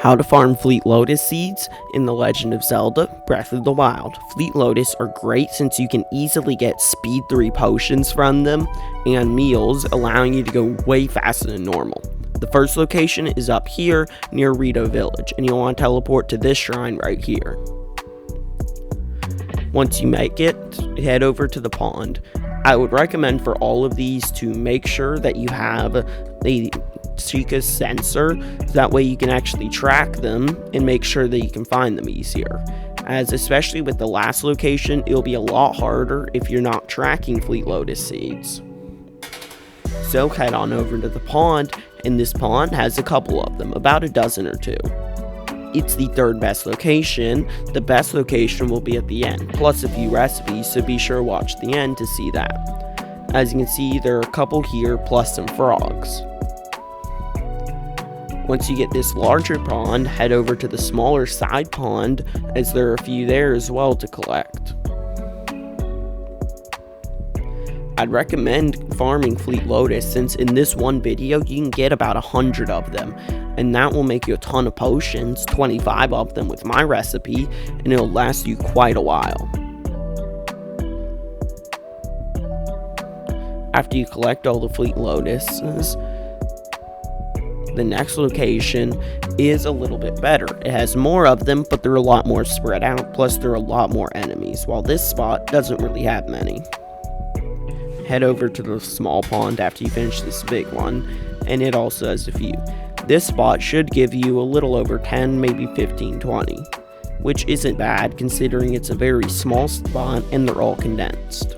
How to farm Fleet Lotus seeds in The Legend of Zelda Breath of the Wild. Fleet Lotus are great since you can easily get speed 3 potions from them and meals, allowing you to go way faster than normal. The first location is up here near Rito Village, and you'll want to teleport to this shrine right here. Once you make it, head over to the pond. I would recommend for all of these to make sure that you have a Sheikah sensor, so that way you can actually track them and make sure that you can find them easier. As especially with the last location, it'll be a lot harder if you're not tracking Fleet Lotus seeds. So head on over to the pond, and this pond has a couple of them, about a dozen or two. It's the third best location. The best location will be at the end, plus a few recipes, so be sure to watch the end to see that. As you can see, there are a couple here, plus some frogs. Once you get this larger pond, head over to the smaller side pond, as there are a few there as well to collect. I'd recommend farming Fleet Lotus, since in this one video you can get about 100 of them, and that will make you a ton of potions, 25 of them with my recipe, and it'll last you quite a while. After you collect all the Fleet Lotuses, the next location is a little bit better. It has more of them, but they're a lot more spread out, plus there are a lot more enemies, while this spot doesn't really have many. Head over to the small pond after you finish this big one, and it also has a few. This spot should give you a little over 10, maybe 15, 20, which isn't bad considering it's a very small spot and they're all condensed.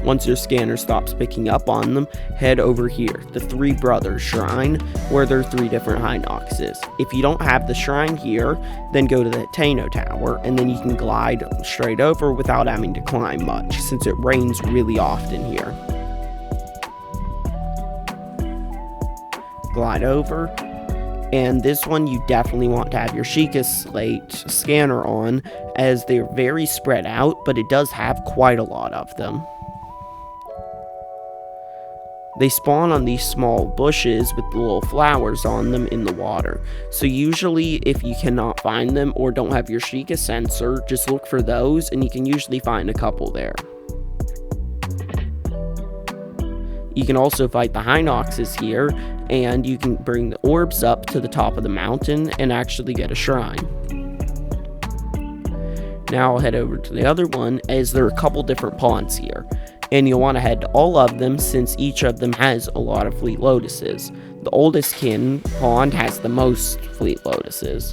Once your scanner stops picking up on them, head over here, the Three Brothers Shrine, where there are 3 different Hinoxes. If you don't have the shrine here, then go to the Tano Tower, and then you can glide straight over without having to climb much, since it rains really often here. Glide over, and this one you definitely want to have your Sheikah Slate scanner on, as they're very spread out, but it does have quite a lot of them. They spawn on these small bushes with the little flowers on them in the water. So usually if you cannot find them or don't have your Sheikah sensor, just look for those and you can usually find a couple there. You can also fight the Hinoxes here, and you can bring the orbs up to the top of the mountain and actually get a shrine. Now I'll head over to the other one, as there are a couple different ponds here. And you'll want to head to all of them, since each of them has a lot of Fleet Lotuses. The oldest kin pond has the most Fleet Lotuses.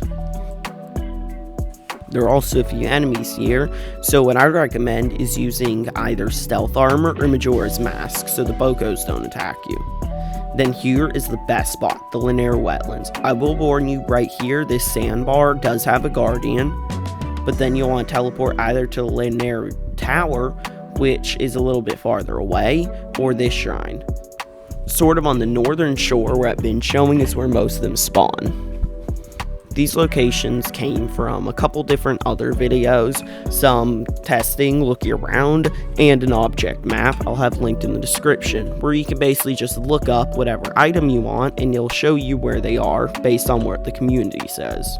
There are also a few enemies here, so what I recommend is using either Stealth Armor or Majora's Mask, so the Bokos don't attack you. Then here is the best spot, the Lanayru Wetlands. I will warn you right here, this sandbar does have a guardian, but then you'll want to teleport either to the Lanayru Tower, which is a little bit farther away, or this shrine. Sort of on the northern shore where I've been showing is where most of them spawn. These locations came from a couple different other videos, some testing, looking around, and an object map I'll have linked in the description, where you can basically just look up whatever item you want and it'll show you where they are based on what the community says.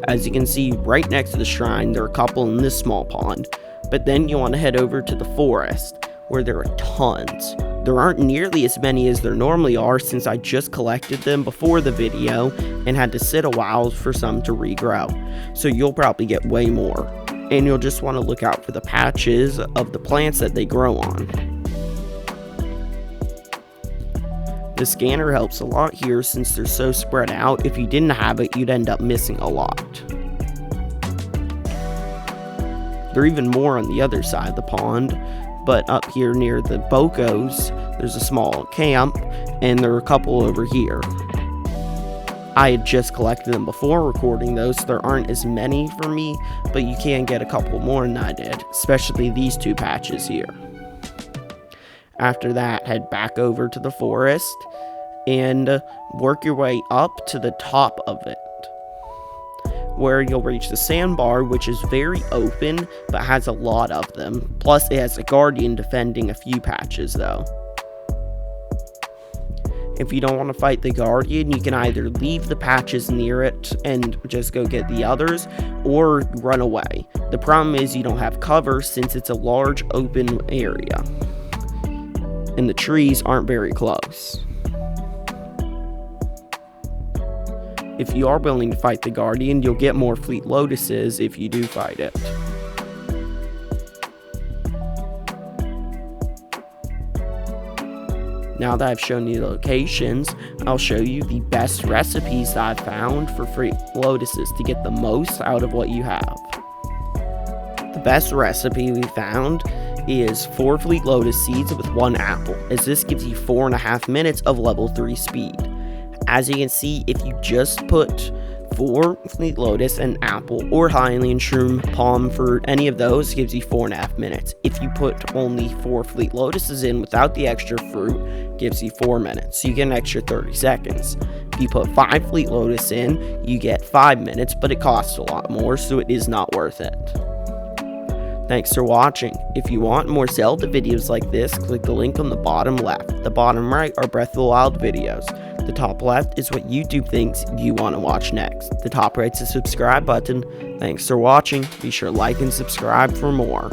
As you can see right next to the shrine, there are a couple in this small pond. But then you want to head over to the forest, where there are tons. There aren't nearly as many as there normally are, since I just collected them before the video and had to sit a while for some to regrow. So you'll probably get way more. And you'll just want to look out for the patches of the plants that they grow on. The scanner helps a lot here, since they're so spread out. If you didn't have it, you'd end up missing a lot. There are even more on the other side of the pond, but up here near the Bokos, there's a small camp, and there are a couple over here. I had just collected them before recording those, so there aren't as many for me, but you can get a couple more than I did, especially these 2 patches here. After that, head back over to the forest, and work your way up to the top of it, where you'll reach the sandbar, which is very open, but has a lot of them. Plus, it has a guardian defending a few patches, though. If you don't want to fight the Guardian, you can either leave the patches near it and just go get the others, or run away. The problem is you don't have cover since it's a large open area, and the trees aren't very close. If you are willing to fight the Guardian, you'll get more Fleet Lotuses if you do fight it. Now that I've shown you the locations, I'll show you the best recipes that I've found for Fleet Lotuses to get the most out of what you have. The best recipe we found is 4 Fleet Lotus seeds with 1 apple, as this gives you 4.5 minutes of level 3 speed. As you can see, if you just put 4 Fleet Lotus and apple, or Hylian Shroom, Palm Fruit, any of those, gives you 4.5 minutes. If you put only 4 Fleet Lotuses in without the extra fruit, gives you 4 minutes, so you get an extra 30 seconds. If you put 5 Fleet Lotus in, you get 5 minutes, but it costs a lot more, so it is not worth it. Thanks for watching. If you want more Zelda videos like this, click the link on the bottom left. The bottom right are Breath of the Wild videos. The top left is what YouTube thinks you want to watch next. The top right's the subscribe button. Thanks for watching. Be sure to like and subscribe for more.